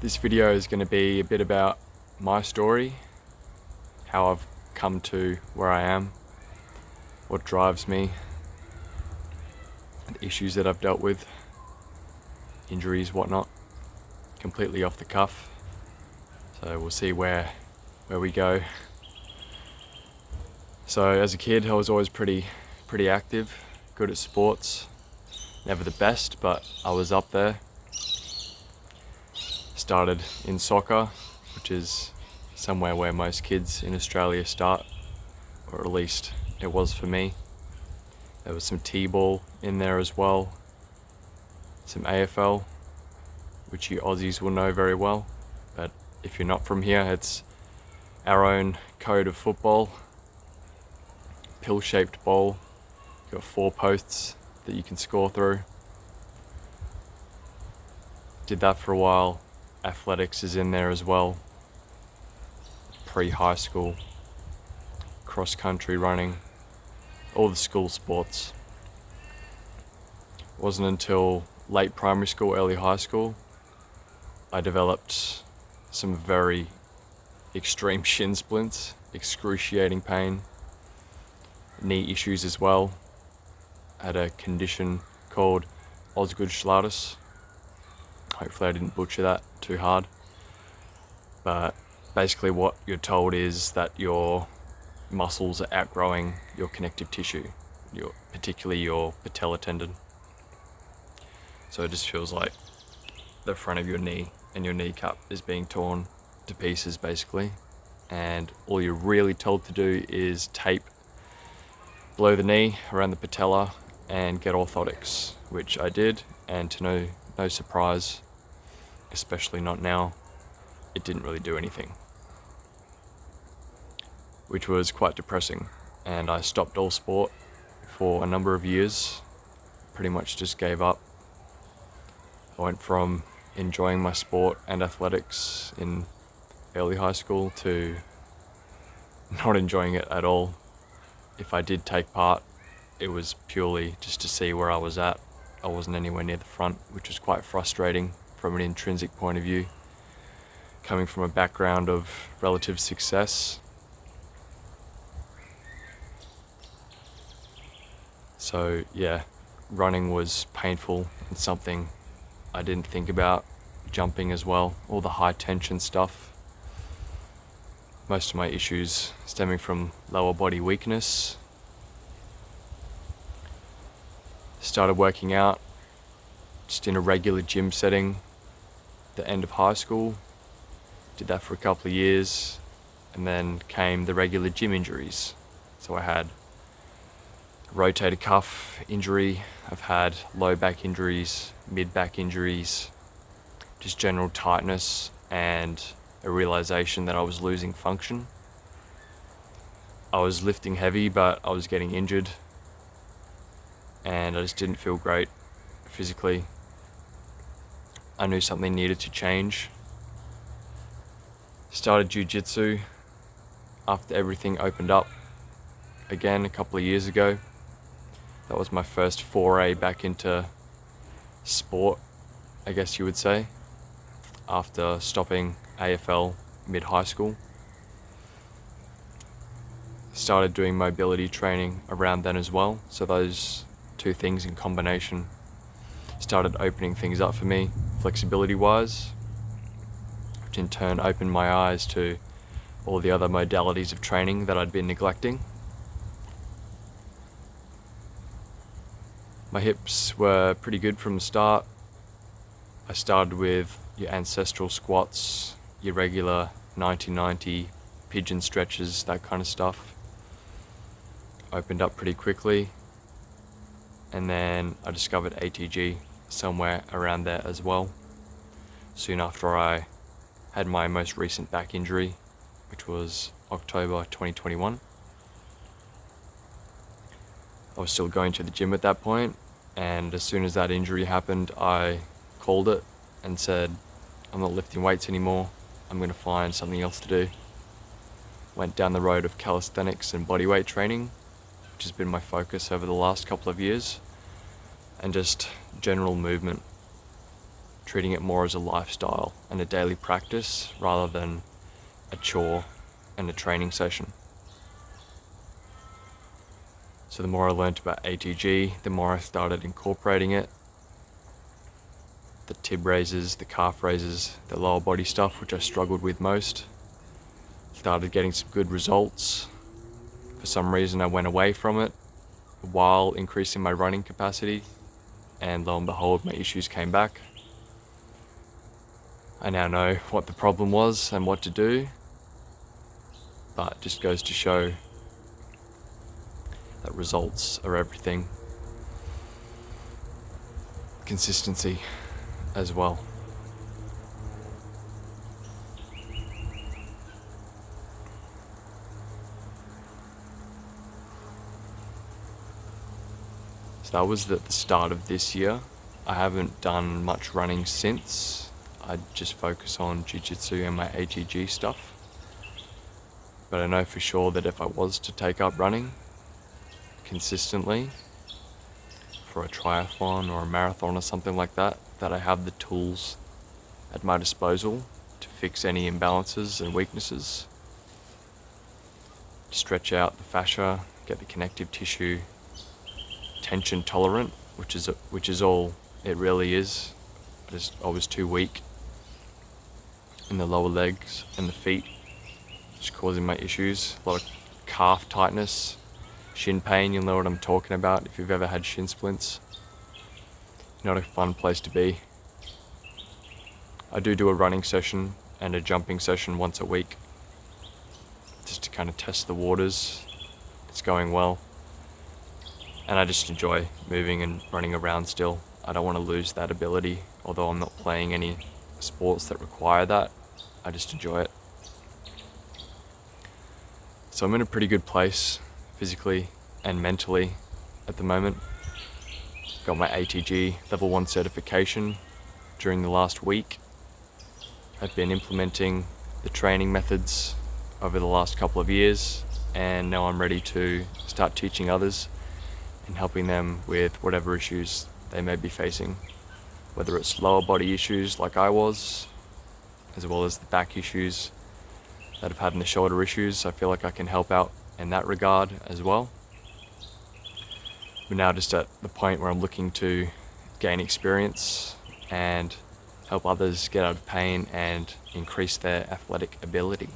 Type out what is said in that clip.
This video is going to be a bit about my story, how I've come to where I am, what drives me, the issues that I've dealt with, injuries, whatnot, completely off the cuff. So we'll see where we go. So as a kid, I was always pretty active, good at sports. Never the best, but I was up there. Started in soccer, which is somewhere where most kids in Australia start, or at least it was for me. There was some T-ball in there as well, some AFL, which you Aussies will know very well, but if you're not from here, it's our own code of football. Pill-shaped ball, got 4 posts that you can score through. Did that for a while. Athletics is in there as well. Pre-high school, cross-country running, all the school sports. It wasn't until late primary school, early high school, I developed some very extreme shin splints, excruciating pain, knee issues as well. I had a condition called Osgood-Schlatter. Hopefully I didn't butcher that too hard. But basically what you're told is that your muscles are outgrowing your connective tissue, particularly your patella tendon. So it just feels like the front of your knee and your kneecap is being torn to pieces basically. And all you're really told to do is tape below the knee, around the patella, and get orthotics, which I did, and to no surprise, especially not now, it didn't really do anything, which was quite depressing. And I stopped all sport for a number of years, pretty much just gave up. I went from enjoying my sport and athletics in early high school to not enjoying it at all. If I did take part, it was purely just to see where I was at. I wasn't anywhere near the front, which was quite frustrating from an intrinsic point of view. Coming from a background of relative success. So yeah, running was painful and something I didn't think about. Jumping as well, all the high tension stuff. Most of my issues stemming from lower body weakness. Started working out just in a regular gym setting at the end of high school. Did that for a couple of years, and then came the regular gym injuries. So I had a rotator cuff injury, I've had low back injuries, mid back injuries, just general tightness and a realization that I was losing function. I was lifting heavy, but I was getting injured, and I just didn't feel great physically. I knew something needed to change. Started jiu-jitsu after everything opened up again a couple of years ago. That was my first foray back into sport, I guess you would say, after stopping AFL mid-high school. Started doing mobility training around then as well, so those two things in combination started opening things up for me flexibility wise, which in turn opened my eyes to all the other modalities of training that I'd been neglecting. My hips were pretty good from the start. I started with your ancestral squats, your regular 90-90 pigeon stretches, that kind of stuff. Opened up pretty quickly, and then I discovered ATG somewhere around there as well, soon after I had my most recent back injury, which was October 2021. I was still going to the gym at that point, and as soon as that injury happened, I called it and said, I'm not lifting weights anymore, I'm going to find something else to do. Went down the road of calisthenics and bodyweight training, which has been my focus over the last couple of years, and just general movement. treating it more as a lifestyle and a daily practice rather than a chore and a training session. So the more I learned about ATG, the more I started incorporating it. The tib raises, the calf raises, the lower body stuff, which I struggled with most. Started getting some good results. For some reason I went away from it while increasing my running capacity, and lo and behold, my issues came back. I now know what the problem was and what to do, but it just goes to show that results are everything. Consistency as well. So that was at the start of this year. I haven't done much running since. I just focus on jiu-jitsu and my ATG stuff. But I know for sure that if I was to take up running consistently for a triathlon or a marathon or something like that, that I have the tools at my disposal to fix any imbalances and weaknesses, stretch out the fascia, get the connective tissue tension tolerant, which is all it really is. I was too weak in the lower legs and the feet, which is causing my issues. A lot of calf tightness, shin pain. You'll know what I'm talking about if you've ever had shin splints. Not a fun place to be. I do a running session and a jumping session once a week, just to kind of test the waters. It's going well. And I just enjoy moving and running around still. I don't want to lose that ability, although I'm not playing any sports that require that. I just enjoy it. So I'm in a pretty good place, physically and mentally at the moment. Got my ATG level 1 certification during the last week. I've been implementing the training methods over the last couple of years, and now I'm ready to start teaching others and helping them with whatever issues they may be facing, whether it's lower body issues like I was, as well as the back issues that I've had and the shoulder issues. I feel like I can help out in that regard as well. We're now just at the point where I'm looking to gain experience and help others get out of pain and increase their athletic ability.